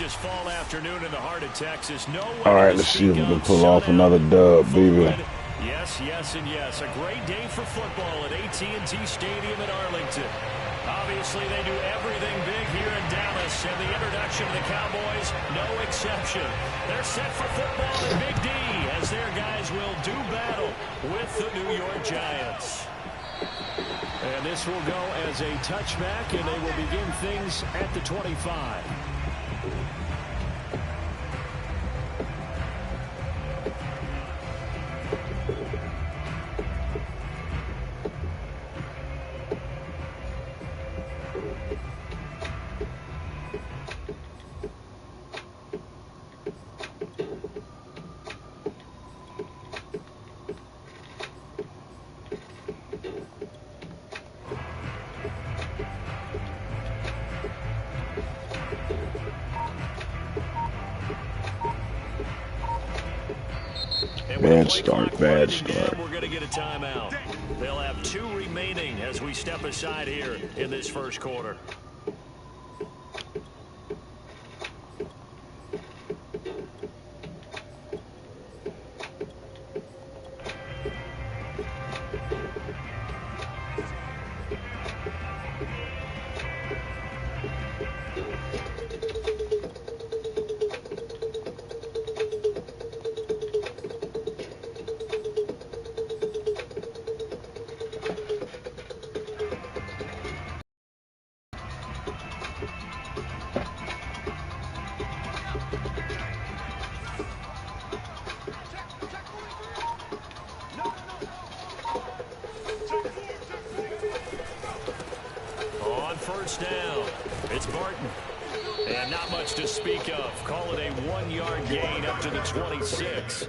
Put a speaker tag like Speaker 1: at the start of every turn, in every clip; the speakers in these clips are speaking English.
Speaker 1: gorgeous fall afternoon in the heart of Texas. No way.
Speaker 2: All right, let's see if we can pull off another dub, baby.
Speaker 1: Yes, yes, and yes. A great day for football at AT&T Stadium in Arlington. Obviously, they do everything big here in Dallas, and the introduction of the Cowboys, no exception. They're set for football in Big D, as their guys will do battle with the New York Giants. And this will go as a touchback, and they will begin things at the 25.
Speaker 2: Bad start, bad start.
Speaker 1: We're going to get a timeout. They'll have 2 remaining as we step aside here in this first quarter. First down. It's Barton. And not much to speak of. Call it a 1-yard gain up to the 26.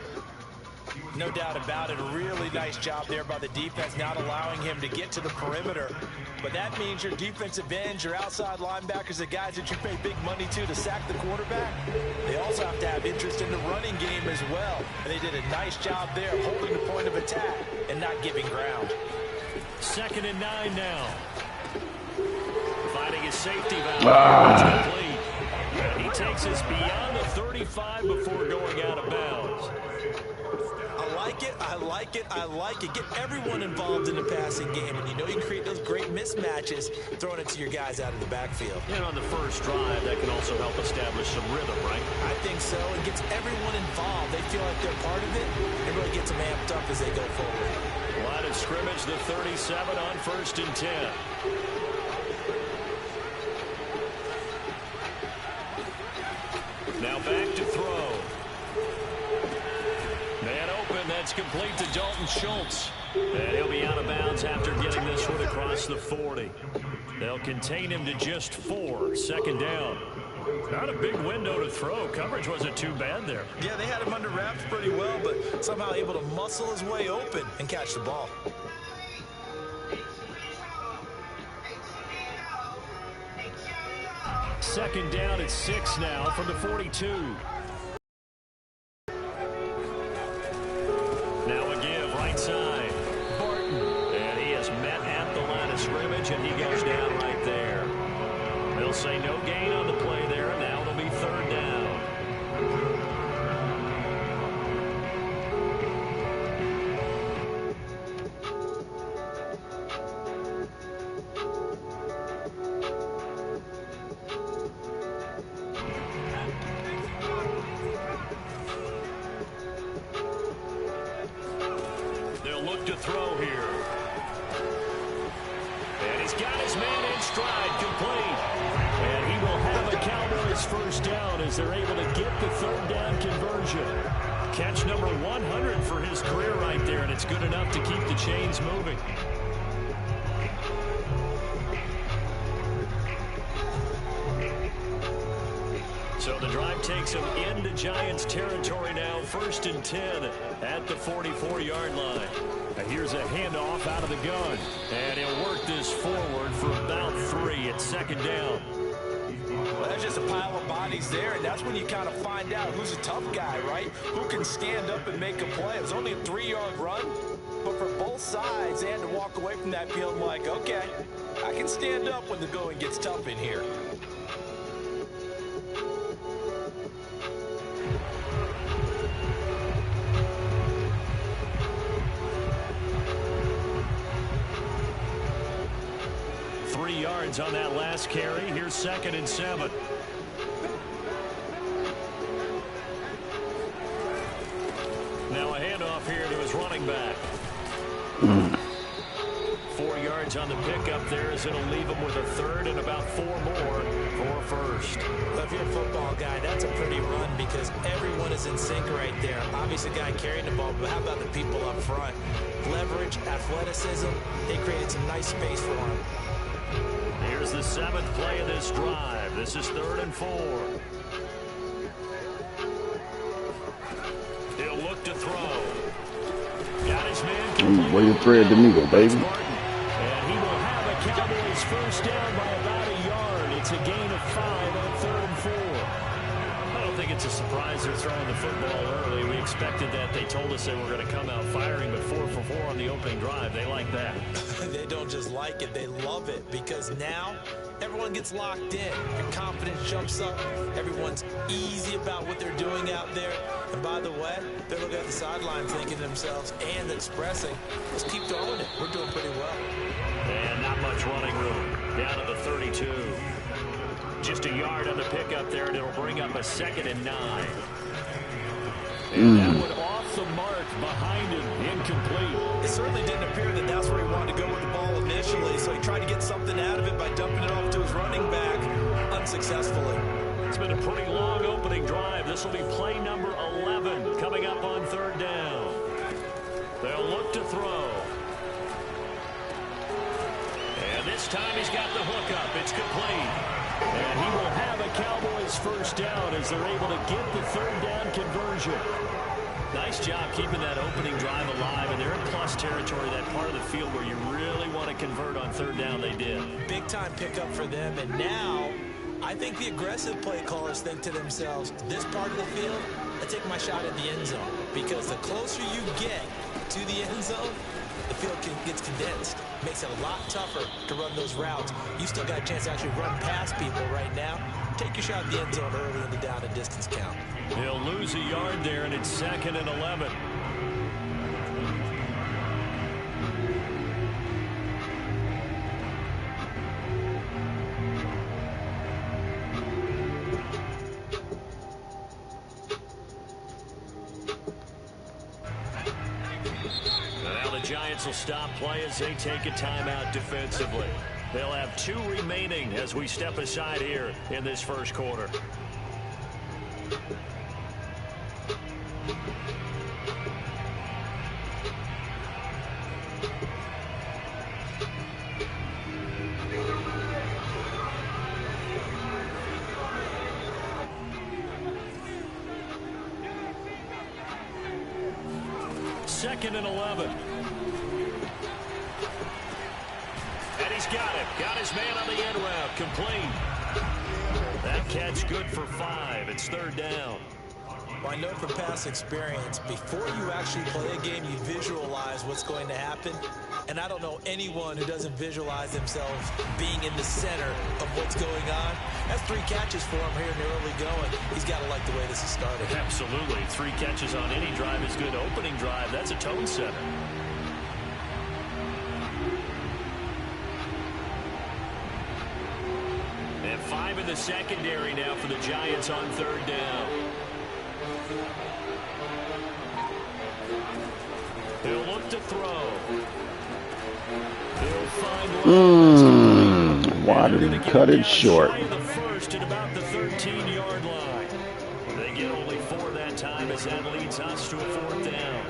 Speaker 3: No doubt about it. A really nice job there by the defense, not allowing him to get to the perimeter. But that means your defensive ends, your outside linebackers, the guys that you pay big money to sack the quarterback, they also have to have interest in the running game as well. And they did a nice job there holding the point of attack and not giving ground.
Speaker 1: 2nd and 9 now. Finding his safety valve. He takes us beyond the 35 before going out of bounds.
Speaker 3: I like it, I like it, I like it. Get everyone involved in the passing game, and you know you can create those great mismatches throwing it to your guys out of the backfield.
Speaker 1: And on the first drive, that can also help establish some rhythm, right? I
Speaker 3: think so. It gets everyone involved. They feel like they're part of it. It really gets them amped up as they go forward.
Speaker 1: Line of scrimmage, the 37 on 1st and 10. Now back to throw. Man open, that's complete to Dalton Schultz. And he'll be out of bounds after getting this one across the 40. They'll contain him to just 4. 2nd down. Not a big window to throw. Coverage wasn't too bad there.
Speaker 3: Yeah, they had him under wraps pretty well, but somehow able to muscle his way open and catch the ball.
Speaker 1: Second down at 6 now from the 42. Now a give right side. Barton. And he is met at the line of scrimmage, and he goes down right there. They'll say no gain on the play there, and now it'll be 3rd down. To throw here. And he's got his man in stride, complete. And he will have a Cowboys first down as they're able to get the 3rd down conversion. Catch number 100 for his career right there, and it's good enough to keep the chains moving. So the drive takes him into Giants territory now. 1st and 10 at the 44-yard line. And here's a handoff out of the gun. And he'll work this forward for about 3 at 2nd down.
Speaker 3: Well, there's just a pile of bodies there, and that's when you kind of find out who's a tough guy, right? Who can stand up and make a play. It was only a 3-yard run, but for both sides, and to walk away from that feeling like, okay, I can stand up when the going gets tough in here.
Speaker 1: yards on that last carry. Here's 2nd and 7. Now a handoff here to his running back. 4 yards on the pickup there as it'll leave him with a 3rd and about 4 more for 1st.
Speaker 3: Well, if you're a football guy, that's a pretty run because everyone is in sync right there. Obviously, the guy carrying the ball, but how about the people up front? Leverage, athleticism, they created some nice space for him.
Speaker 1: Here's the 7th play of this drive. This is 3rd and 4. He'll look to throw. Got his man.
Speaker 2: Where you thread the needle, baby?
Speaker 1: And he will have a Cowboys first down by about a yard. It's a gain of 5 on 3rd and 4. I don't think it's a surprise they're throwing the football early. We expected that. They told us they were going to come out firing, but 4 for 4 on the opening drive. They like that.
Speaker 3: They don't just like it, they love it because now everyone gets locked in. Your confidence jumps up. Everyone's easy about what they're doing out there. And by the way, they're looking at the sideline thinking to themselves and expressing, let's keep throwing it. We're doing pretty well.
Speaker 1: And not much running room. Down to the 32. Just a yard on the pickup there, and it'll bring up a 2nd and 9. And that one off the mark behind him, incomplete.
Speaker 3: It certainly didn't appear that that's where he wanted to go with the ball initially, so he tried to get something out of it by dumping it off to his running back unsuccessfully.
Speaker 1: It's been a pretty long opening drive. This will be play number 11 coming up on 3rd down. They'll look to throw. And this time he's got the hook up. It's complete. And he will have a Cowboys first down as they're able to get the 3rd down conversion. Nice job keeping that opening drive alive, and they're in plus territory, that part of the field where you really want to convert on 3rd down. They did.
Speaker 3: Big-time pickup for them, and now I think the aggressive play callers think to themselves, this part of the field, I take my shot at the end zone, because the closer you get to the end zone, the field gets condensed. Makes it a lot tougher to run those routes. You still got a chance to actually run past people right now. Take your shot at the end zone early in the down and distance count.
Speaker 1: He'll lose a yard there, and it's 2nd and 11. Now the Giants will stop play as they take a timeout defensively. They'll have 2 remaining as we step aside here in this first quarter. Second and 11. And he's got it. Got his man on the end route. Complete. That catch good for 5. It's 3rd down.
Speaker 3: Well, I know from past experience, before you actually play a game, you visualize what's going to happen. And I don't know anyone who doesn't visualize themselves being in the center of what's going on. That's 3 catches for him here in the early going. He's got to like the way this is started.
Speaker 1: Absolutely. 3 catches on any drive is good. Opening drive, that's a tone setter. And 5 in the secondary now for the Giants on 3rd down. He'll look to throw. He'll find
Speaker 2: why did he cut it short?
Speaker 1: The first at about the 13-yard line. They get only 4 that time as that leads us to a 4th down.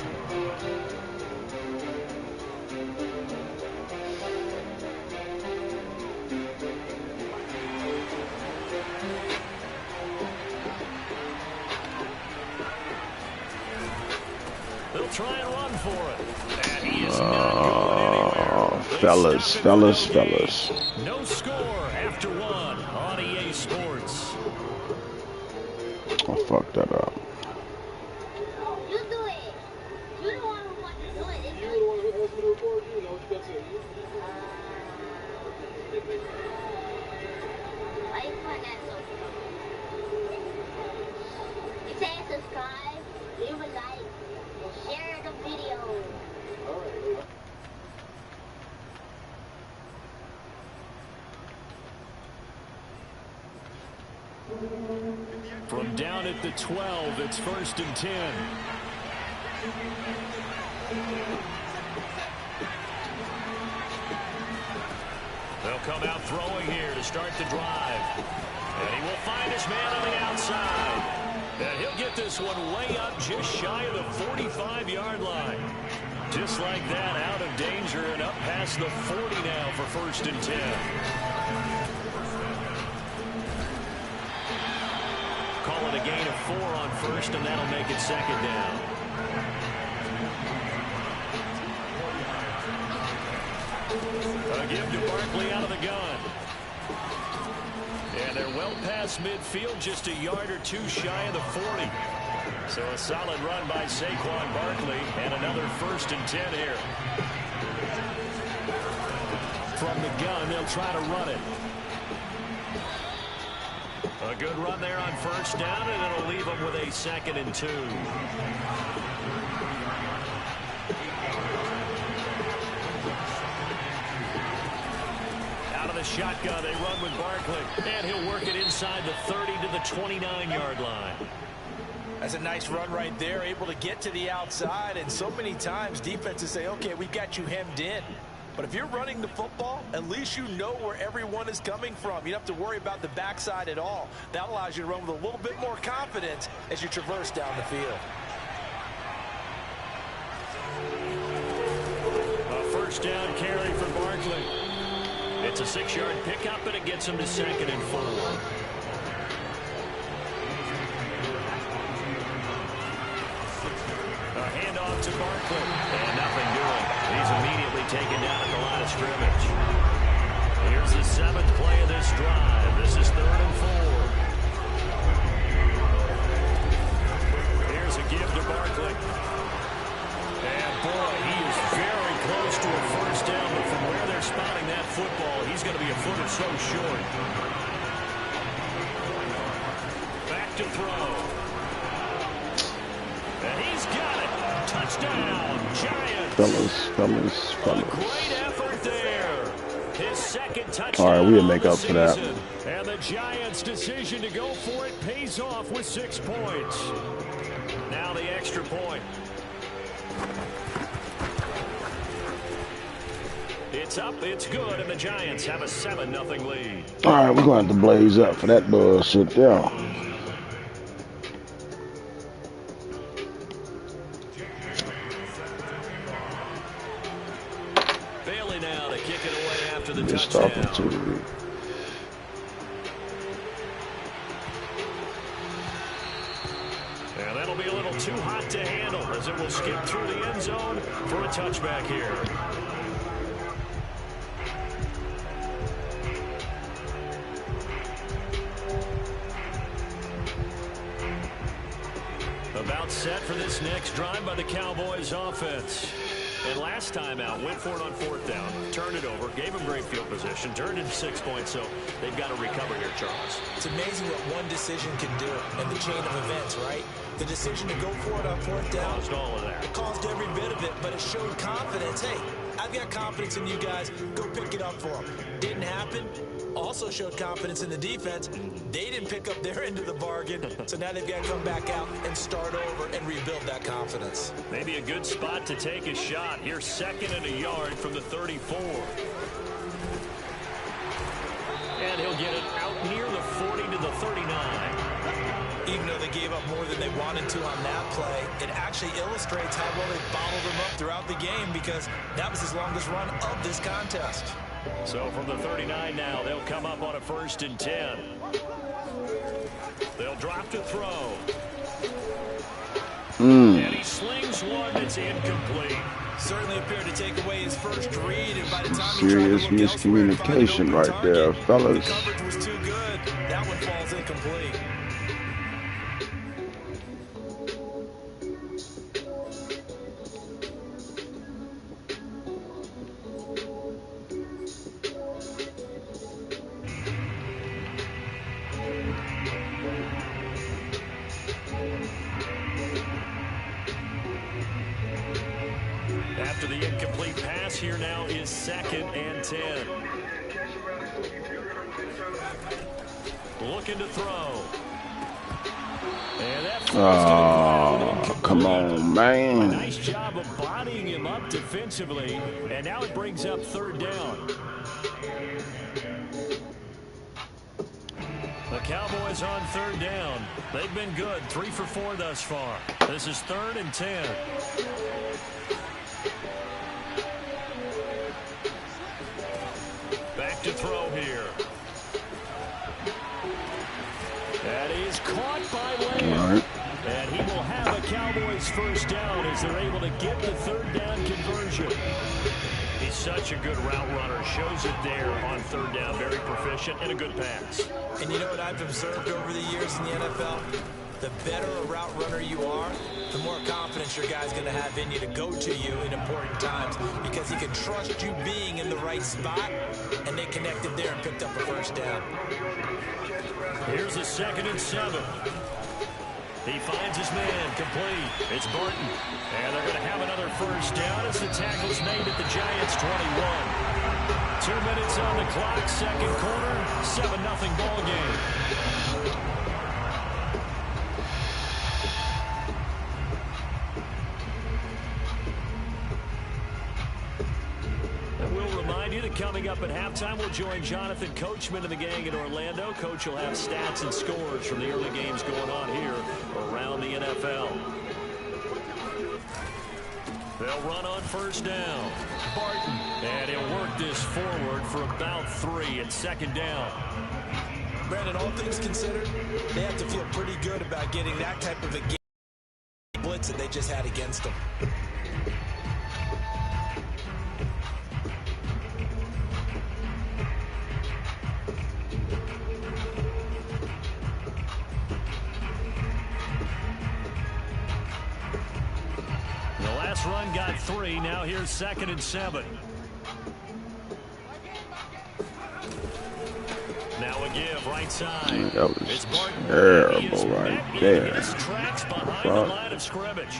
Speaker 1: They'll try and run for it. And he is not going anywhere.
Speaker 2: Fellas.
Speaker 1: No score after 1 on EA Sports.
Speaker 2: I fucked that up.
Speaker 4: You do it. You the one who wants to do it.
Speaker 5: You the one who asked me to record. You know what you got to say.
Speaker 4: Why you find that so funny? You say subscribe, leave a like, and share the video.
Speaker 5: All right.
Speaker 1: From down at the 12, it's 1st and 10. They'll come out throwing here to start the drive. And he will find his man on the outside. And he'll get this one way up just shy of the 45-yard line. Just like that, out of danger and up past the 40 now for 1st and 10. Call it a gain of 4 on 1st, and that'll make it 2nd down. A give to Barkley out of the gun. And they're well past midfield, just a yard or two shy of the 40. So a solid run by Saquon Barkley, and another 1st and 10 here. From the gun, they'll try to run it. A good run there on 1st down, and it'll leave them with a 2nd and 2. Out of the shotgun, they run with Barkley, and he'll work it inside the 30 to the 29-yard line.
Speaker 3: That's a nice run right there, able to get to the outside, and so many times defenses say, okay, we've got you hemmed in. But if you're running the football, at least you know where everyone is coming from. You don't have to worry about the backside at all. That allows you to run with a little bit more confidence as you traverse down the field.
Speaker 1: A 1st down carry for Barkley. It's a 6-yard pickup, and it gets him to 2nd and 4. A handoff to Barkley, and nothing doing. He's immediately taken down at the line of scrimmage. Here's the 7th play of this drive. This is 3rd and 4. Here's a give to Barkley. And boy, he is very close to a 1st down, but from where they're spotting that football, he's going to be a foot or so short. Back to throw. And he's got it. Touchdown, Giants.
Speaker 2: Fellas.
Speaker 1: A great effort there. His 2nd touchdown.
Speaker 2: All right, we'll make up for that.
Speaker 1: And the Giants' decision to go for it pays off with 6 points. Now the extra point. It's up, it's good, and the Giants have a 7-0 lead.
Speaker 2: All right, we're going to have to blaze up for that bullshit there.
Speaker 1: Bailey now to kick it away after the
Speaker 2: Missed
Speaker 1: touchdown.
Speaker 2: opportunity.
Speaker 1: And that'll be a little too hot to handle as it will skip through the end zone for a touchback here. About set for this next drive by the Cowboys offense. And last time out, went for it on 4th down, turned it over, gave him great field position, turned into 6 points, so they've got to recover here, Charles.
Speaker 3: It's amazing what one decision can do in the chain of events, right? The decision to go for it on 4th down.
Speaker 1: Caused all of that.
Speaker 3: It caused every bit of it, but it showed confidence. Hey, I've got confidence in you guys. Go pick it up for them. Didn't happen. Also showed confidence in the defense. They didn't pick up their end of the bargain, so now they've got to come back out and start over and rebuild that confidence.
Speaker 1: Maybe a good spot to take a shot. Here's 2nd and a yard from the 34. And he'll get it out near the 40 to the 39.
Speaker 3: Even though they gave up more than they wanted to on that play, it actually illustrates how well they bottled them up throughout the game, because that was his longest run of this contest.
Speaker 1: So from the 39 now, they'll come up on a 1st and 10. They'll drop to throw. And he slings one that's incomplete.
Speaker 3: Certainly appeared to take away his first read, and by the time
Speaker 2: Serious
Speaker 3: he tried to look
Speaker 2: miscommunication right there, fellas.
Speaker 3: The coverage was too good. That one falls incomplete.
Speaker 1: After the incomplete pass, here now is 2nd and 10. Looking to throw.
Speaker 2: Oh, come on, man.
Speaker 1: Nice job of bodying him up defensively, and now it brings up third down. The Cowboys on third down. They've been good, 3 for 4 thus far. This is 3rd and 10. Back to throw here. That is caught by Lamb. And he will have a Cowboys first down as they're able to get the third down conversion. He's such a good route runner. Shows it there on third down. Very proficient and a good pass.
Speaker 3: And you know what I've observed over the years in the NFL? The better a route runner you are, the more confidence your guy's going to have in you to go to you in important times because he can trust you being in the right spot, and they connected there and picked up a first down.
Speaker 1: Here's a 2nd and 7. He finds his man complete. It's Barton. And they're going to have another first down as the tackle's made at the Giants' 21. 2 minutes on the clock, second quarter, 7-0 ball game. Coming up at halftime, we'll join Jonathan Coachman and the gang in Orlando. Coach will have stats and scores from the early games going on here around the NFL. They'll run on first down. Barton. And he'll work this forward for about 3 and 2nd down.
Speaker 3: Brandon, all things considered, they have to feel pretty good about getting that type of a game blitz that they just had against them.
Speaker 1: Run got 3. Now here's 2nd and 7. Now a give right side.
Speaker 2: That was
Speaker 1: it's Barton.
Speaker 2: terrible right there.
Speaker 1: Tracks behind the line of scrimmage.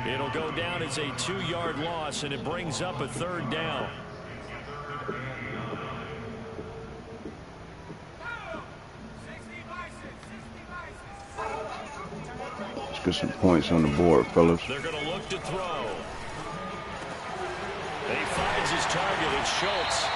Speaker 1: It'll go down as a 2-yard loss, and it brings up a third down.
Speaker 2: Let's get some points on the board, fellas.
Speaker 1: They're going to look to throw. He finds his target. It's Schultz.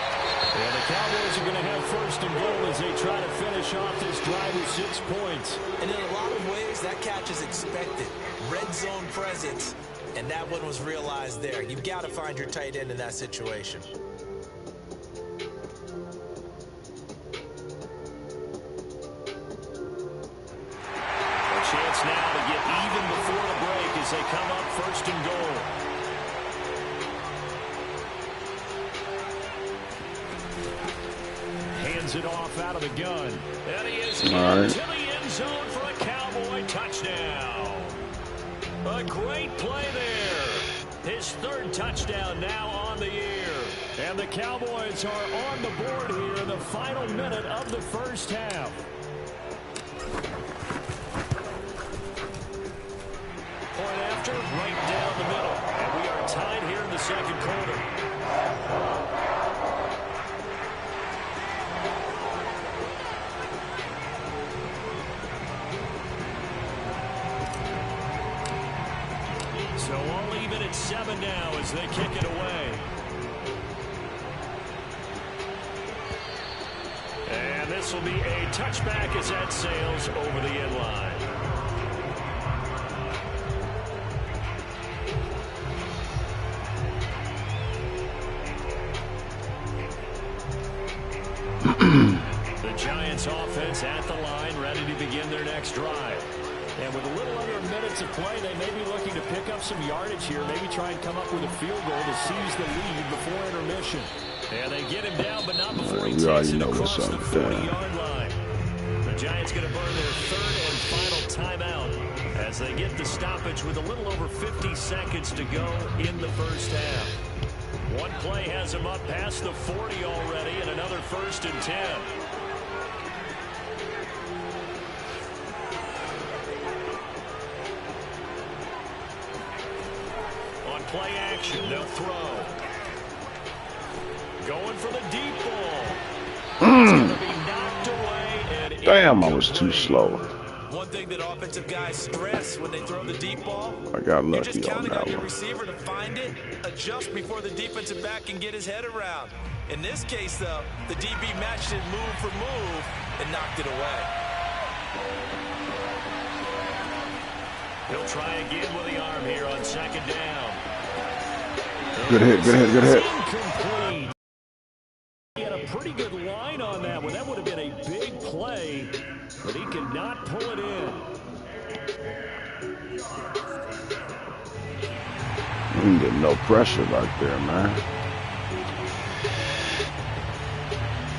Speaker 1: And the Cowboys are going to have first and goal as they try to finish off this drive with 6 points.
Speaker 3: And in a lot of ways, that catch is expected. Red zone presence, and that one was realized there. You've got to find your tight end in that situation.
Speaker 1: A chance now to get even before the break as they come up first and goal. Hands it off out of the gun. And he is into the end zone for a Cowboy touchdown. A great play there. His 3rd touchdown now on the year. And the Cowboys are on the board here in the final minute of the first half. Point after, right down the middle. And we are tied here in the second quarter. So all even at 7 now as they kick it away. And this will be a touchback as that sails over the end line. The Giants offense at the line, ready to begin their next drive. And with a little under a minute to play, they may be looking to pick up some yardage here, maybe try and come up with a field goal to seize the lead before intermission. And they get him down, but not before he takes it across the 40-yard line. The Giants going to burn their 3rd and final timeout as they get the stoppage with a little over 50 seconds to go in the first half. One play has him up past the 40 already, and another 1st and 10. Play action, they'll throw. Going for the deep ball. It's going to be knocked away. And
Speaker 2: damn, I was too slow.
Speaker 3: One thing that offensive guys stress when they throw the deep ball,
Speaker 2: I got
Speaker 3: you're just
Speaker 2: lucky on
Speaker 3: counting
Speaker 2: that
Speaker 3: on your
Speaker 2: one.
Speaker 3: receiver to find it, adjust before the defensive back can get his head around. In this case, though, the DB matched it move for move and knocked it away.
Speaker 1: He'll try again with the arm here on second down.
Speaker 2: Good hit, good hit, good hit.
Speaker 1: Incomplete. He had a pretty good line on that one. That would have been a big play, but he could not pull it in.
Speaker 2: We can get no pressure right there, man.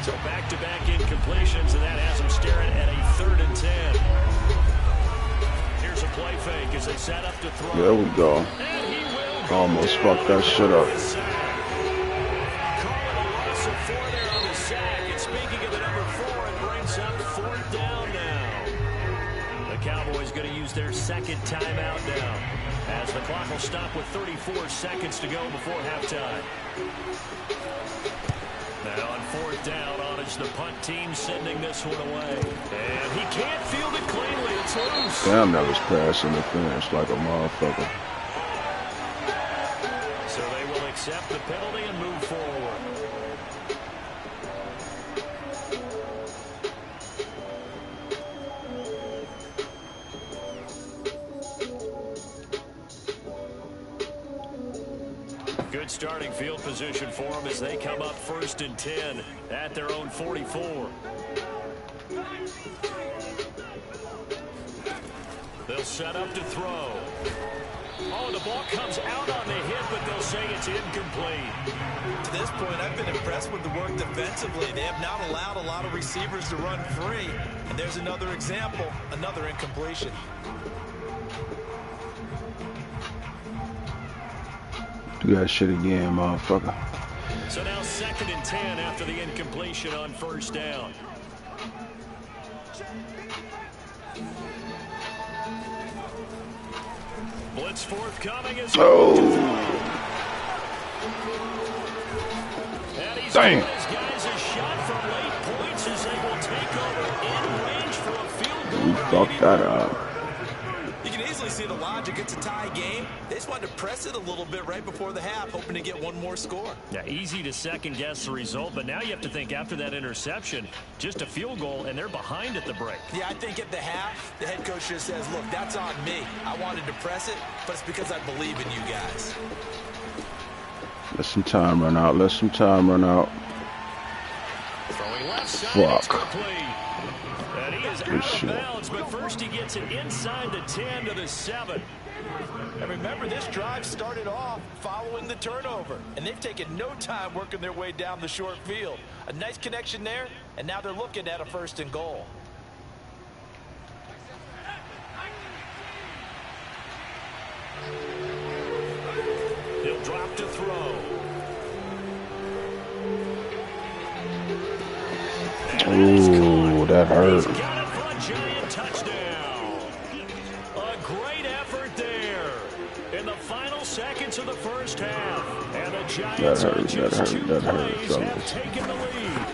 Speaker 1: So back-to-back incompletions, and that has him staring at a 3rd and 10. Here's a play fake as they set up to throw.
Speaker 2: There we go. Almost fucked that shit up.
Speaker 1: Calling a loss of 4 there on the sack. And speaking of the number 4, it brings up 4th down now. The Cowboys going to use their second timeout now, as the clock will stop with 34 seconds to go before halftime. Now on 4th down, on is the punt team sending this one away. And he can't field it cleanly. It's loose.
Speaker 2: Damn, that was pass interference like a motherfucker.
Speaker 1: So they will accept the penalty and move forward. Good starting field position for them as they come up 1st and 10 at their own 44. They'll set up to throw. Oh, the ball comes out on the hit, but they'll say it's incomplete.
Speaker 3: To this point, I've been impressed with the work defensively. They have not allowed a lot of receivers to run free. And there's another example, another incompletion.
Speaker 2: Do that shit again, motherfucker.
Speaker 1: So now 2nd and 10 after the incompletion on 1st down. Blitz forthcoming as and he's
Speaker 2: Dang.
Speaker 1: giving his guys a shot from late points as they will take over in range for a field goal.
Speaker 2: We fucked that up.
Speaker 3: You can easily see the logic. It's a tie game. They just wanted to press it a little bit right before the half, hoping to get one more score.
Speaker 1: Yeah, easy to second-guess the result, but now you have to think after that interception, just a field goal, and they're behind at the break.
Speaker 3: Yeah, I think at the half, the head coach just says, look, that's on me. I wanted to press it, but it's because I believe in you guys.
Speaker 2: Let some time run out. Let some time run out.
Speaker 1: Throwing left side,
Speaker 2: Fuck.
Speaker 1: it's complete. And he is out of bounds, but first he gets it inside the 10 to the 7.
Speaker 3: And remember, this drive started off following the turnover, and they've taken no time working their way down the short field. A nice connection there, and now they're looking at a 1st and goal.
Speaker 1: He'll drop to throw.
Speaker 2: Ooh, that hurt.
Speaker 1: Got it for a giant touchdown. A great effort there in the final seconds of the 1st half. And the Giants on just 2 plays have taken the lead.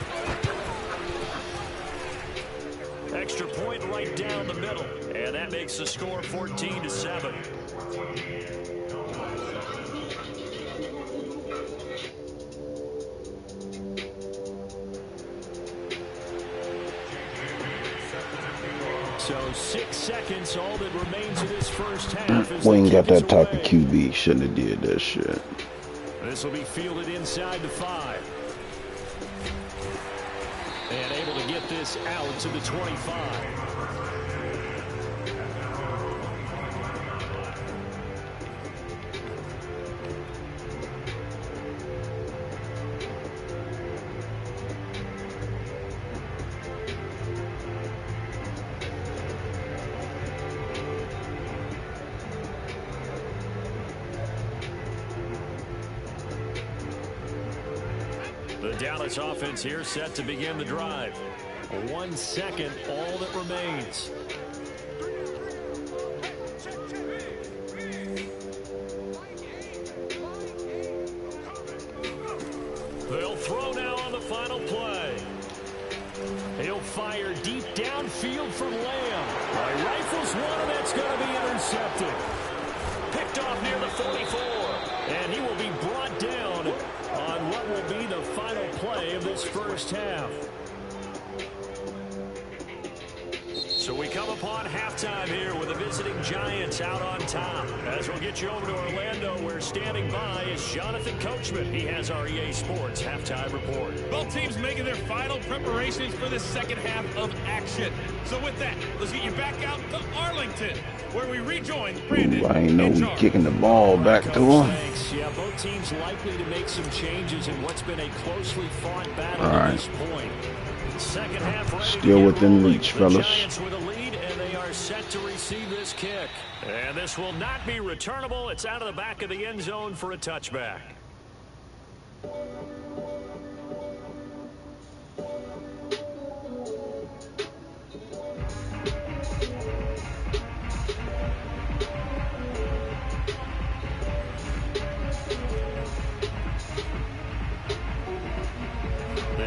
Speaker 1: Extra point right down the middle. And that makes the score 14-7. So 6 seconds, all that remains of this 1st half.
Speaker 2: We ain't got that type of QB. Shouldn't have did that shit.
Speaker 1: This will be fielded inside the 5. And able to get this out to the 25. The Dallas offense here set to begin the drive. 1 second, all that remains. They'll throw now on the final play. He'll fire deep downfield from Lamb. He rifles one, and that's going to be intercepted. Picked off near the 44. And he will be brought down on what will be the final play of this first half. So we come upon halftime here with the visiting Giants out on top. As we'll get you over to Orlando, where standing by is Jonathan Coachman. He has our EA Sports halftime report.
Speaker 6: Both teams making their final preparations for the second half of action. So with that, let's get you back out to Arlington, where we rejoin Brandon.
Speaker 2: I ain't know we kicking the ball back to him.
Speaker 1: Thanks. Yeah, both teams likely to make some changes in what's been a closely fought battle
Speaker 2: All right.
Speaker 1: at this point. Second half ready
Speaker 2: Still within reach, fellas.
Speaker 1: Giants with a lead, and they are set to receive this kick. And this will not be returnable. It's out of the back of the end zone for a touchback.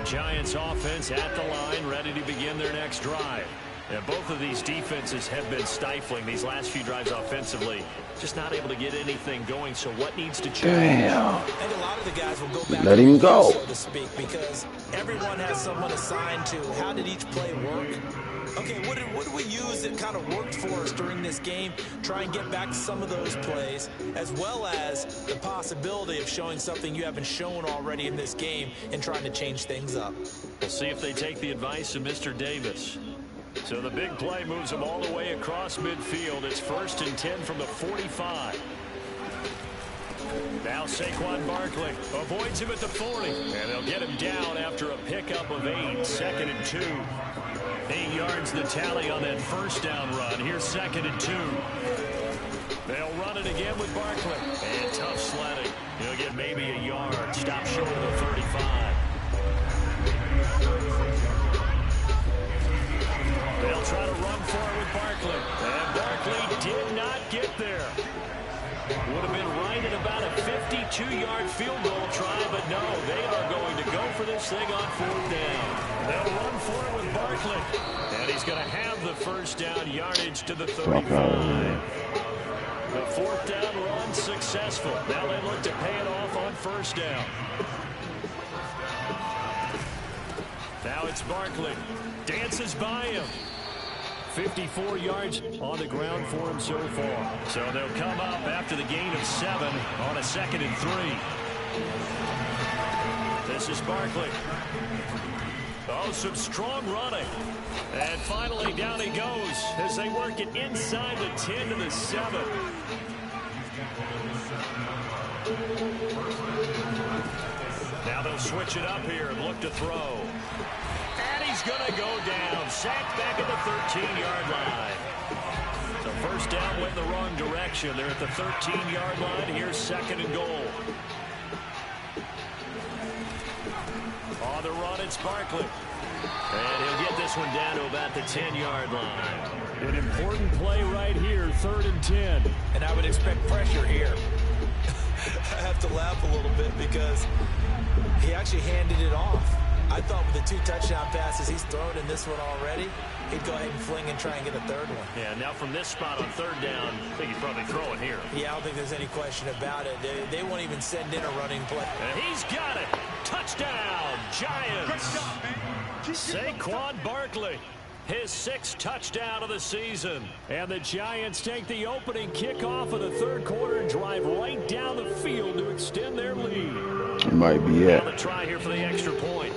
Speaker 1: Giants offense at the line, ready to begin their next drive. And both of these defenses have been stifling these last few drives offensively. Just not able to get anything going, so what needs to change?
Speaker 2: Damn.
Speaker 3: And a lot of the guys will go back
Speaker 2: Let him go,
Speaker 3: so to speak, because everyone has someone assigned to how did each play work. Okay, what did we use that kind of worked for us during this game? Try and get back to some of those plays, as well as the possibility of showing something you haven't shown already in this game and trying to change things up.
Speaker 1: We'll see if they take the advice of Mr. Davis. So the big play moves them all the way across midfield. It's 1st and 10 from the 45. Now Saquon Barkley avoids him at the 40. And they'll get him down after a pickup of 8. 2nd and 2. 8 yards the tally on that first down run. Here's 2nd and 2. They'll run it again with Barkley. And tough sledding. He'll get maybe a yard. Stop short of the 35. They'll try to run for it with Barkley. And Barkley did not get there. Would have been right at about a 52-yard field goal try, but no, they are going to go for this thing on 4th down. They'll run for it with Barkley. And he's going to have the first down yardage to the 35. The 4th down run successful. Now they look to pay it off on 1st down. Now it's Barkley. Dances by him. 54 yards on the ground for him so far. So they'll come up after the gain of 7 on a 2nd and 3. This is Barkley. Oh, some strong running. And finally down he goes as they work it inside the 10 to the 7. Now they'll switch it up here and look to throw. And he's going to go down. Sacked back at the 13-yard line. So 1st down went in the wrong direction. They're at the 13-yard line. Here's 2nd and goal. On the run, it's Barkley. And he'll get this one down to about the 10-yard line. An important play right here, 3rd and 10.
Speaker 3: And I would expect pressure here. I have to laugh a little bit because he actually handed it off. I thought with the 2 touchdown passes he's thrown in this one already, he'd go ahead and fling and try and get a 3rd one.
Speaker 1: Yeah, now from this spot on 3rd down, I think he'd probably throw it here.
Speaker 3: Yeah, I don't think there's any question about it. They won't even send in a running play.
Speaker 1: And he's got it. Touchdown, Giants.
Speaker 6: Good job, man.
Speaker 1: Saquon Barkley, his 6th touchdown of the season. And the Giants take the opening kickoff of the 3rd quarter and drive right down the field to extend their lead.
Speaker 2: It might be it.
Speaker 1: Now the try here for the extra point.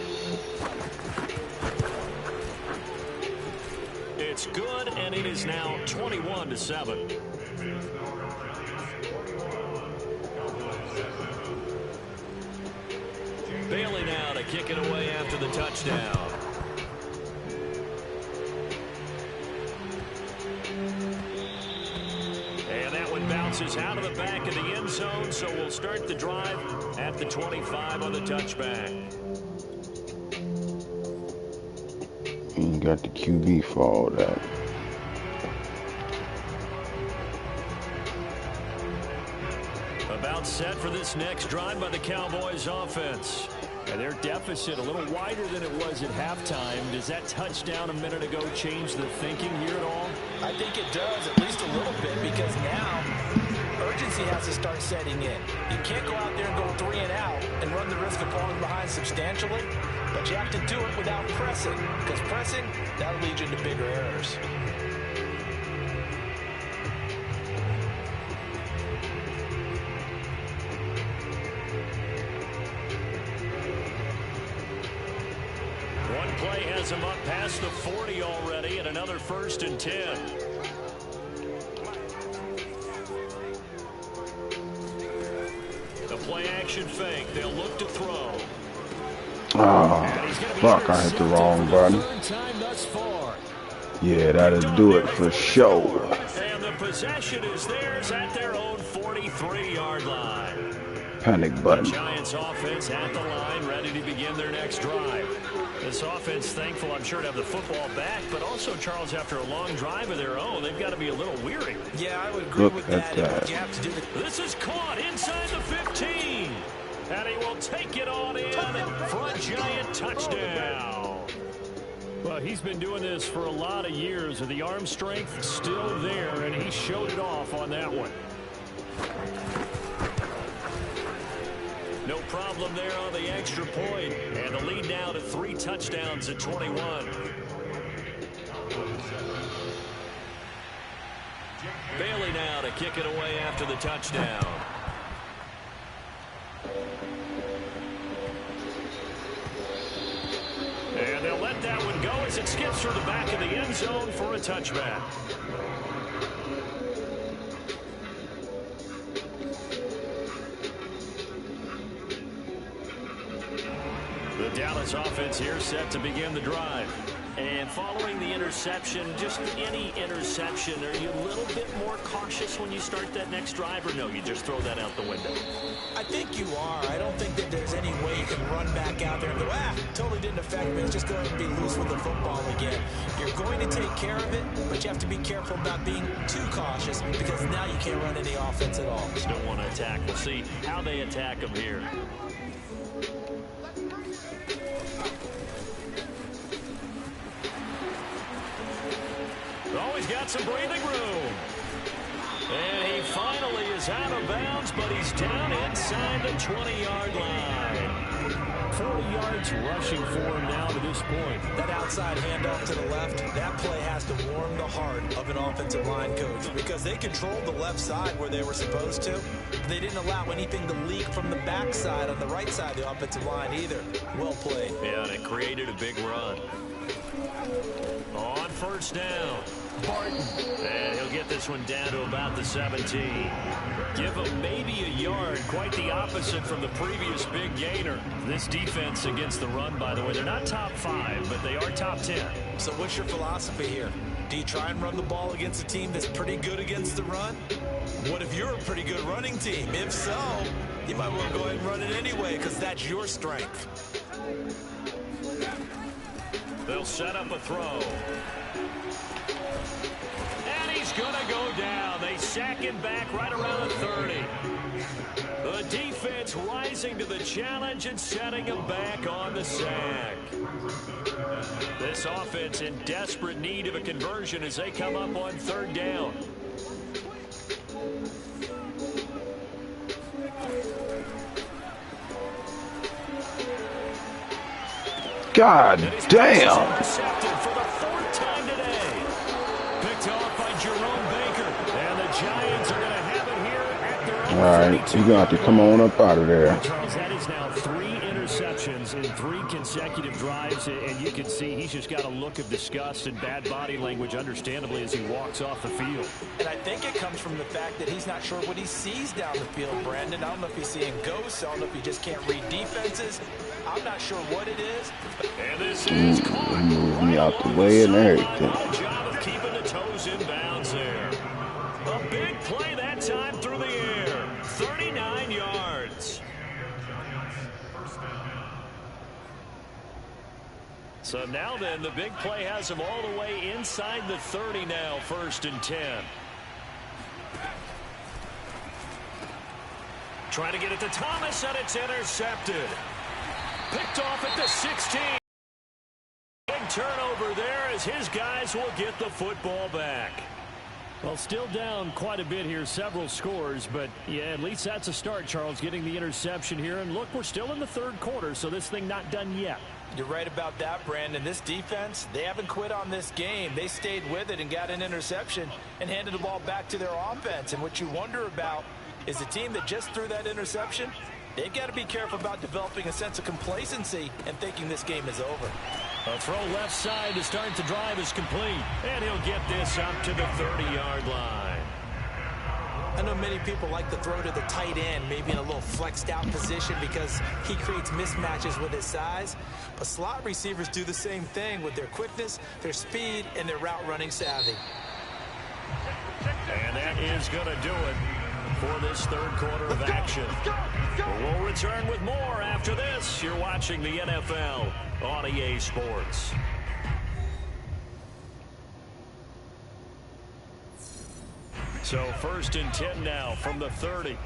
Speaker 1: It's good, and it is now 21-7. Bailey now to kick it away after the touchdown. And that one bounces out of the back of the end zone, so we'll start the drive at the 25 on the touchback.
Speaker 2: Ain't got the QB for all that.
Speaker 1: About set for this next drive by the Cowboys offense. And their deficit a little wider than it was at halftime. Does that touchdown a minute ago change the thinking here at all?
Speaker 3: I think it does, at least a little bit, because now urgency has to start setting in. You can't go out there and go 3 and out and run the risk of falling behind substantially, but you have to do it without pressing, because pressing, that'll lead you into bigger errors.
Speaker 1: One play has him up past the 40 already, and another 1st and 10. The play action fake. They'll look to throw.
Speaker 2: Oh, fuck, I hit the wrong button. Yeah, that'll do it for sure.
Speaker 1: And the possession is theirs at their own 43-yard line.
Speaker 2: Panic button.
Speaker 1: The Giants offense at the line, ready to begin their next drive. This offense thankful, I'm sure, to have the football back, but also, Charles, after a long drive of their own, they've got to be a little weary.
Speaker 3: Yeah, I would agree with that. You have to do
Speaker 1: This is caught inside the 15. And he will take it on in for a Giant touchdown. Well, he's been doing this for a lot of years, and the arm strength still there, and he showed it off on that one. No problem there on the extra point, and the lead now to 3 touchdowns at 21. Bailey now to kick it away after the touchdown. And they'll let that one go as it skips through the back of the end zone for a touchback. The Dallas offense here set to begin the drive. And following the interception, just any interception, are you a little bit more cautious when you start that next drive, or no, you just throw that out the window?
Speaker 3: I think you are. I don't think that there's any way you can run back out there and go, totally didn't affect me. It's just going to be loose with the football again. You're going to take care of it, but you have to be careful about being too cautious, because now you can't run any offense at all.
Speaker 1: Still want to attack. We'll see how they attack them here. Always got some breathing room. And he finally is out of bounds, but he's down inside the 20-yard line. 40 yards rushing for him now to this point.
Speaker 3: That outside handoff to the left, that play has to warm the heart of an offensive line coach, because they controlled the left side where they were supposed to. They didn't allow anything to leak from the backside on the right side of the offensive line either. Well played.
Speaker 1: Yeah, and it created a big run. On 1st down, Barton. And he'll get this one down to about the 17. Give him maybe a yard. Quite the opposite from the previous big gainer. This defense against the run, by the way, they're not top 5, but they are top 10.
Speaker 3: So what's your philosophy here? Do you try and run the ball against a team that's pretty good against the run? What if you're a pretty good running team? If so, you might want to go ahead and run it anyway, because that's your strength.
Speaker 1: They'll set up a throw. And he's going to go down. They sack him back right around the 30. The defense rising to the challenge and setting him back on the sack. This offense in desperate need of a conversion as they come up on 3rd down.
Speaker 2: God damn.
Speaker 1: Intercepted for the 4th time today. Picked off by Jerome Baker. And the Giants are going to have it here at their own.
Speaker 2: All right, you're going to have to come on up out of there.
Speaker 1: Charles, that is now 3 interceptions in 3 consecutive drives, and you can see he's just got a look of disgust and bad body language, understandably, as he walks off the field.
Speaker 3: And I think it comes from the fact that he's not sure what he sees down the field, Brandon. I don't know if he's seeing ghosts. I don't know if he just can't read defenses. I'm not sure what it is.
Speaker 1: And this is caught.
Speaker 2: Move me out the way and everything.
Speaker 1: Good job of keeping the toes in bounds there. A big play that time through the air. 39 yards. So now then, the big play has him all the way inside the 30 now, 1st and 10. Trying to get it to Thomas, and it's intercepted. Picked off at the 16. Big turnover there as his guys will get the football back. Well, still down quite a bit here, several scores, but yeah, at least that's a start, Charles, getting the interception here. And look, we're still in the third quarter, so this thing not done yet.
Speaker 3: You're right about that, Brandon. This defense, they haven't quit on this game. They stayed with it and got an interception and handed the ball back to their offense. And what you wonder about is the team that just threw that interception, they've got to be careful about developing a sense of complacency and thinking this game is over.
Speaker 1: A throw left side to start the drive is complete. And he'll get this up to the 30-yard line.
Speaker 3: I know many people like to throw to the tight end, maybe in a little flexed out position because he creates mismatches with his size. But slot receivers do the same thing with their quickness, their speed, and their route running savvy.
Speaker 1: And that is going to do it for this third quarter of action. We'll return with more after this. You're watching the NFL on EA Sports. So 1st and 10 now from the 30.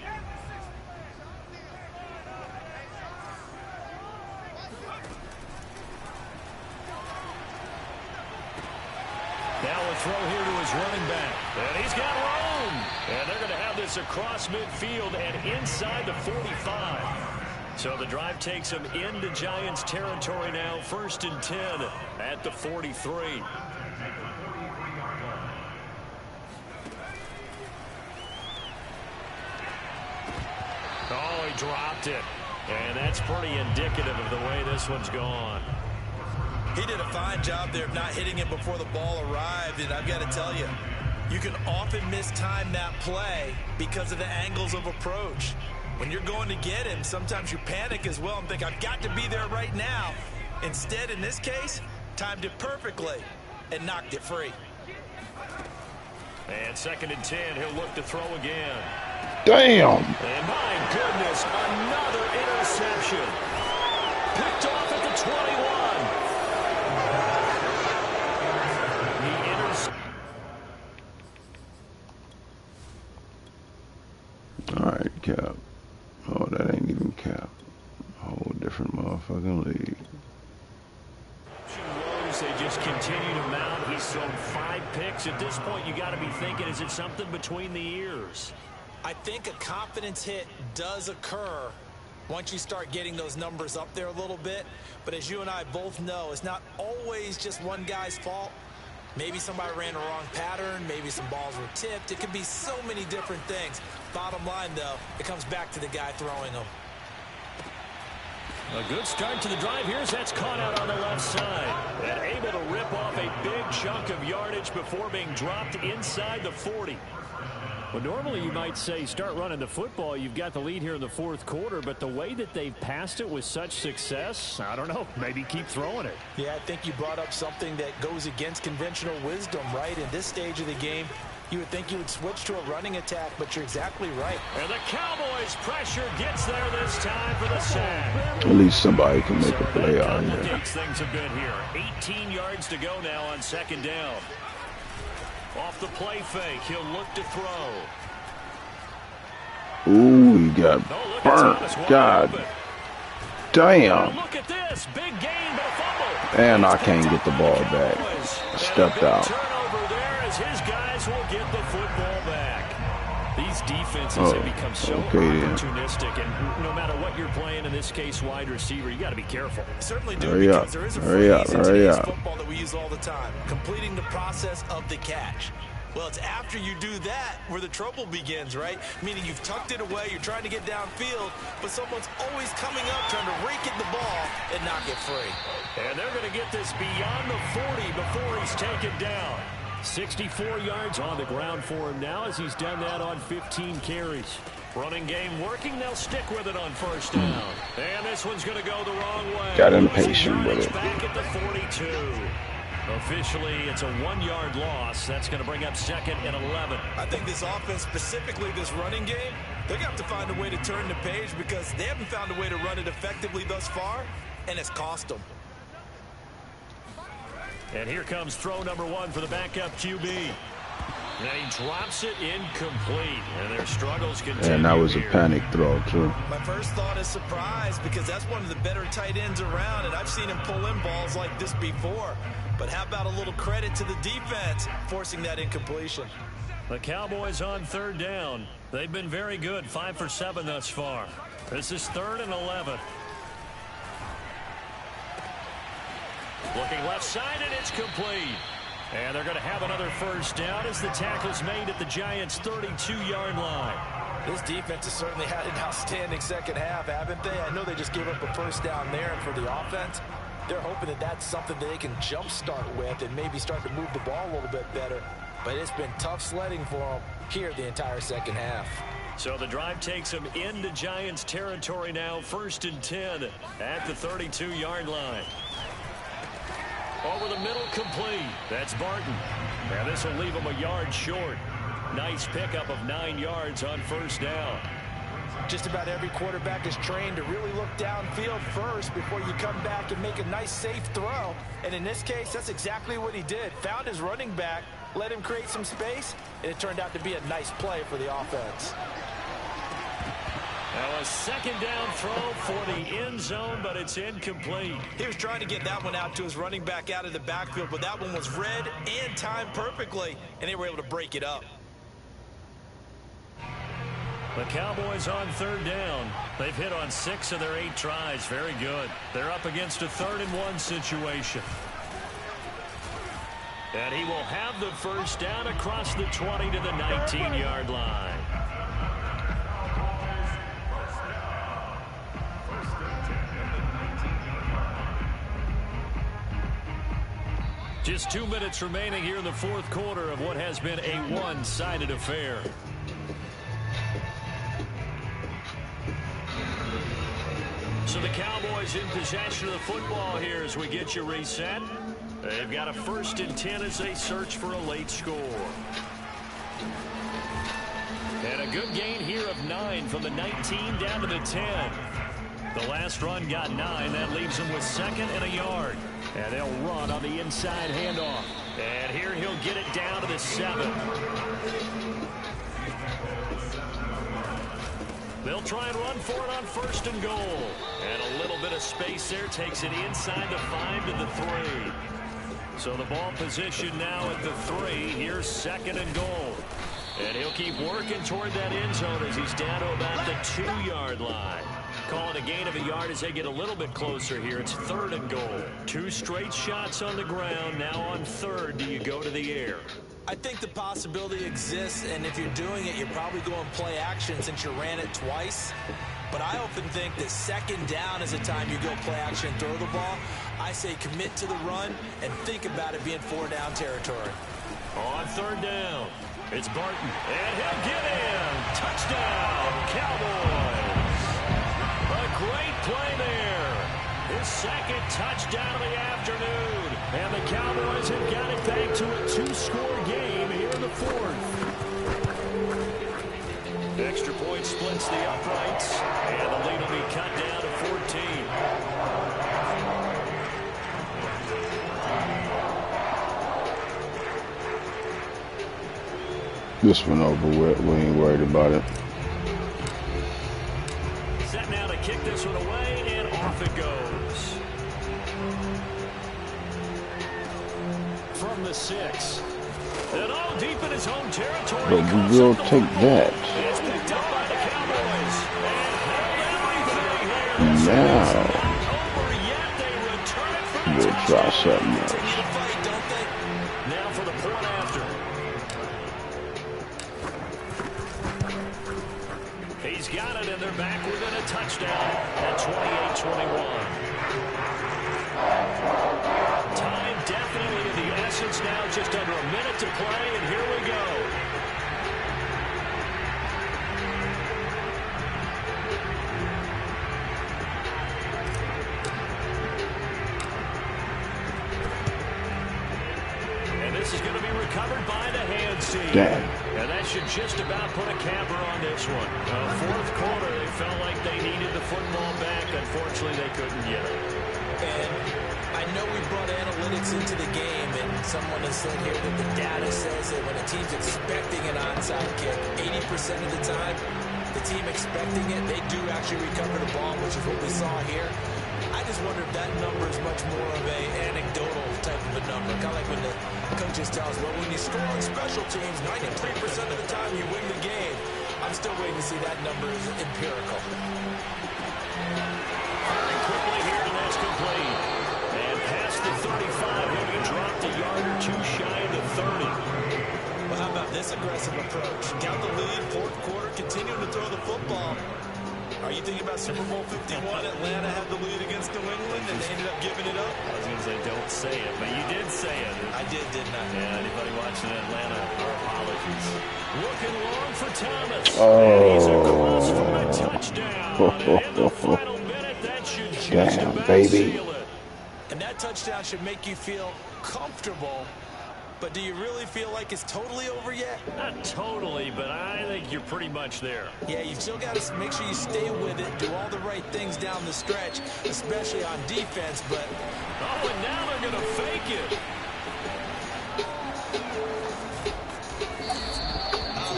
Speaker 1: Now a throw here to his running back. And he's got room. And they're going to have this across midfield and inside the 45. So the drive takes them into Giants territory now. 1st and 10 at the 43. Oh, he dropped it. And that's pretty indicative of the way this one's gone.
Speaker 3: He did a fine job there of not hitting it before the ball arrived. And I've got to tell you, you can often mistime that play because of the angles of approach. When you're going to get him, sometimes you panic as well and think, I've got to be there right now. Instead, in this case, timed it perfectly and knocked it free.
Speaker 1: And 2nd and 10, he'll look to throw again.
Speaker 2: Damn.
Speaker 1: And my goodness, another interception. Picked off at the 21.
Speaker 2: All right, Cap. Oh, that ain't even Cap. A whole different motherfucking league.
Speaker 1: They just continue to mount. He's thrown 5 picks. At this point, you got to be thinking, is it something between the ears?
Speaker 3: I think a confidence hit does occur once you start getting those numbers up there a little bit. But as you and I both know, it's not always just one guy's fault. Maybe somebody ran a wrong pattern. Maybe some balls were tipped. It could be so many different things. Bottom line, though, it comes back to the guy throwing them.
Speaker 1: A good start to the drive here as that's caught out on the left side. And able to rip off a big chunk of yardage before being dropped inside the 40. Well, normally you might say start running the football. You've got the lead here in the 4th quarter, but the way that they've passed it with such success, I don't know, maybe keep throwing it.
Speaker 3: Yeah, I think you brought up something that goes against conventional wisdom, right? In this stage of the game, you would think you would switch to a running attack, but you're exactly right.
Speaker 1: And the Cowboys pressure gets there this time for the sack.
Speaker 2: At least somebody can make a play out here.
Speaker 1: Things have been here. 18 yards to go now on 2nd down. Off the play fake, he'll look to throw.
Speaker 2: Ooh, he got burnt. God damn.
Speaker 1: Look at this. Big gain, but a fumble.
Speaker 2: And I can't get the ball back. I stepped out.
Speaker 1: Turnover there as his guys will get the football back. These defenses have become so opportunistic, and no matter what you're playing, in this case wide receiver, you got to be careful.
Speaker 3: Certainly do, because there is a phrase in today's football that we use all the time, completing the process of the catch. Well, it's after you do that where the trouble begins, right? Meaning you've tucked it away, you're trying to get downfield, but someone's always coming up trying to rake at the ball and knock it free.
Speaker 1: And they're going to get this beyond the 40 before he's taken down. 64 yards on the ground for him now as he's done that on 15 carries. Running game working. They'll stick with it on 1st down. And this one's going to go the wrong way.
Speaker 2: Got impatient with it.
Speaker 1: Back at the 42. Officially, it's a 1-yard loss. That's going to bring up 2nd and 11.
Speaker 3: I think this offense, specifically this running game, they're going to have to find a way to turn the page because they haven't found a way to run it effectively thus far, and it's cost them.
Speaker 1: And here comes throw number 1 for the backup QB. And he drops it incomplete. And their struggles continue.
Speaker 2: And that was a panic throw, too.
Speaker 3: My first thought is surprise, because that's one of the better tight ends around, and I've seen him pull in balls like this before. But how about a little credit to the defense forcing that incompletion?
Speaker 1: The Cowboys on third down. They've been very good, 5 for 7 thus far. This is 3rd and 11. Looking left side, and it's complete. And they're going to have another first down as the tackle's made at the Giants' 32-yard line.
Speaker 3: This defense has certainly had an outstanding second half, haven't they? I know they just gave up a first down there, and for the offense, they're hoping that that's something that they can jumpstart with and maybe start to move the ball a little bit better. But it's been tough sledding for them here the entire second half.
Speaker 1: So the drive takes them into Giants territory now, 1st and 10 at the 32-yard line. Over the middle, complete. That's Barton. And this will leave him a yard short. Nice pickup of 9 yards on first down.
Speaker 3: Just about every quarterback is trained to really look downfield first before you come back and make a nice, safe throw. And in this case, that's exactly what he did. Found his running back, let him create some space, and it turned out to be a nice play for the offense.
Speaker 1: Now a second down throw for the end zone, but it's incomplete.
Speaker 3: He was trying to get that one out to his running back out of the backfield, but that one was read and timed perfectly, and they were able to break it up.
Speaker 1: The Cowboys on third down. They've hit on 6 of their 8 tries. Very good. They're up against a 3rd and 1 situation. And he will have the first down across the 20 to the 19-yard line. Just 2 minutes remaining here in the 4th quarter of what has been a one-sided affair. So the Cowboys in possession of the football here as we get you reset. They've got a 1st and 10 as they search for a late score. And a good gain here of 9 from the 19 down to the 10. The last run got 9. That leaves them with 2nd and a yard. And they'll run on the inside handoff. And here he'll get it down to the 7. They'll try and run for it on 1st and goal. And a little bit of space there takes it inside the 5 to the 3. So the ball position now at the 3. Here's 2nd and goal. And he'll keep working toward that end zone as he's down to about the 2-yard line. Calling a gain of a yard as they get a little bit closer here. It's 3rd and goal. 2 straight shots on the ground. Now on 3rd, do you go to the air?
Speaker 3: I think the possibility exists, and if you're doing it, you're probably going play action since you ran it twice. But I often think that 2nd down is the time you go play action and throw the ball. I say commit to the run and think about it being 4-down territory.
Speaker 1: On 3rd down, it's Barton, and he'll get in. Touchdown, Cowboys. A great play there. His 2nd touchdown of the afternoon. And the Cowboys have got it back to a 2-score game here in the 4th. Extra point splits the uprights. And the lead will be cut down to 14.
Speaker 2: This one over with. We ain't worried about it.
Speaker 1: Set now to kick this one away, and off it goes. From the 6. And all deep in his own territory.
Speaker 2: But we will take that.
Speaker 1: It's picked up by the Cowboys. And
Speaker 2: Now
Speaker 1: over yet. They return it for the
Speaker 2: we'll try something else.
Speaker 1: Now for the point after. He's got it, and they're back within a touchdown at 28-21. Time definitely of the essence now, just under a minute to play, and here we go. And this is going to be recovered by the hands team.
Speaker 2: Damn.
Speaker 1: And that should just about put a capper on this one. 4th quarter, they felt like they needed the football back. Unfortunately, they couldn't get it.
Speaker 3: And I know we brought analytics into the game, and someone has said here that the data says that when a team's expecting an onside kick, 80% of the time, the team expecting it, they do actually recover the ball, which is what we saw here. I just wonder if that number is much more of a anecdotal type of a number. Kind of like when the coaches tell us, well, when you score on special teams, 93% of the time you win the game. I'm still waiting to see that number is empirical.
Speaker 1: Firing quickly here, and that's complete. And past the 35, he'll be dropped a yard or two shy of the 30.
Speaker 3: Well, how about this aggressive approach? Count the lead, fourth quarter, continuing to throw the football. Are you thinking about Super Bowl 51? Atlanta had the lead against New England, and they ended up giving it up?
Speaker 1: I was going to say, don't say it, but you did say it.
Speaker 3: I did, didn't I?
Speaker 1: Yeah, anybody watching Atlanta, our apologies. Looking long for Thomas.
Speaker 2: Oh.
Speaker 1: And he's across for a touchdown. And in the final minute, that should just about seal it.
Speaker 3: And that touchdown should make you feel comfortable. But do you really feel like it's totally over yet?
Speaker 1: Not totally, but I think you're pretty much there.
Speaker 3: Yeah, you've still got to make sure you stay with it, do all the right things down the stretch, especially on defense, but...
Speaker 1: Oh, and now they're going to fake it.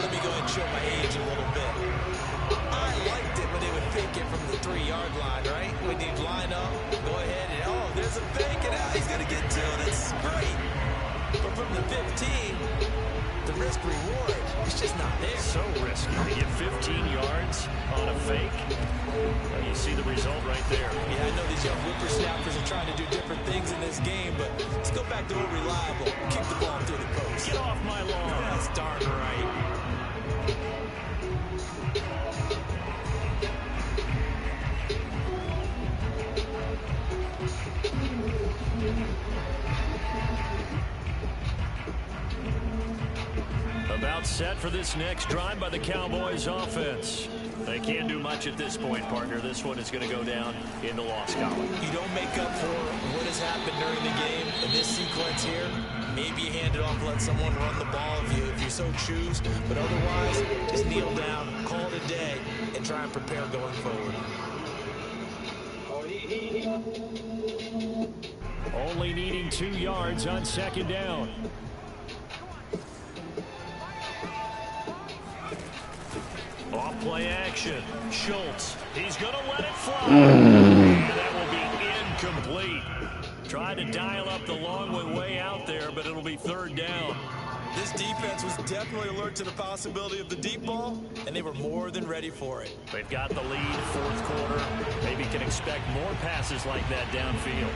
Speaker 3: Let me go ahead and show my age a little bit. I liked it when they would fake it from the 3-yard line, right? When you'd line up, go ahead and, oh, there's a fake, and now he's going to get 2. That's great. But from the 15, the risk-reward is just not there.
Speaker 1: So risky to get 15 yards on a fake. Well, you see the result right there.
Speaker 3: Yeah, I know these young whippersnappers are trying to do different things in this game, but let's go back to what reliable. Kick the ball through the post.
Speaker 1: Get off my lawn.
Speaker 3: That's darn right.
Speaker 1: About set for this next drive by the Cowboys offense. They can't do much at this point, partner. This one is going to go down in the loss column.
Speaker 3: You don't make up for what has happened during the game in this sequence here. Maybe you hand it off, let someone run the ball if you so choose. But otherwise, just kneel down, call it a day, and try and prepare going forward.
Speaker 1: Only needing 2 yards on second down. Off play action. Schultz. He's going to let it fly. And that will be incomplete. Tried to dial up the long way out there, but it'll be third down.
Speaker 3: This defense was definitely alert to the possibility of the deep ball, and they were more than ready for it.
Speaker 1: They've got the lead, fourth quarter. Maybe can expect more passes like that downfield.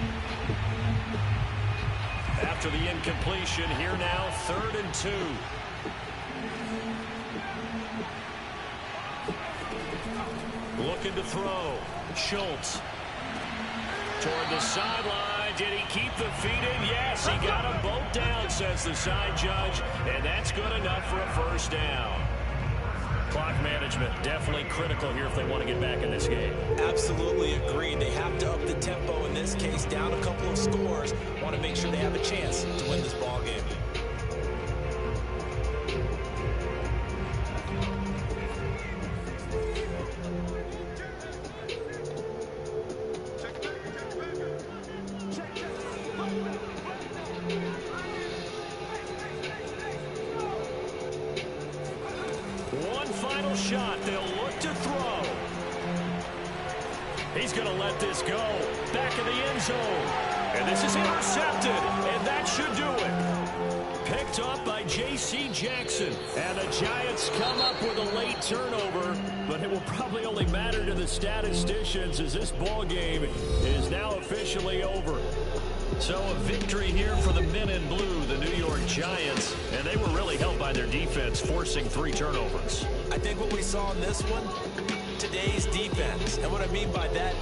Speaker 1: After the incompletion, here now, 3rd and 2. Looking to throw. Schultz. Toward the sideline. Did he keep the feet in? Yes, he got them both down, says the side judge. And that's good enough for a first down. Clock management definitely critical here if they want to get back in this game.
Speaker 3: Absolutely agreed. They have to up the tempo in this case, down a couple of scores. Want to make sure they have a chance to win this ball game.
Speaker 1: Final shot. They'll look to throw. He's going to let this go. Back in the end zone. And this is intercepted. And that should do it. Picked up by J.C. Jackson. And the Giants come up with a late turnover. But it will probably only matter to the statisticians as this ball game is now officially over. So a victory here for the men in blue, the New York Giants. And they were really helped by their defense, forcing 3 turnovers.
Speaker 3: I think what we saw in this one, today's defense. And what I mean by that,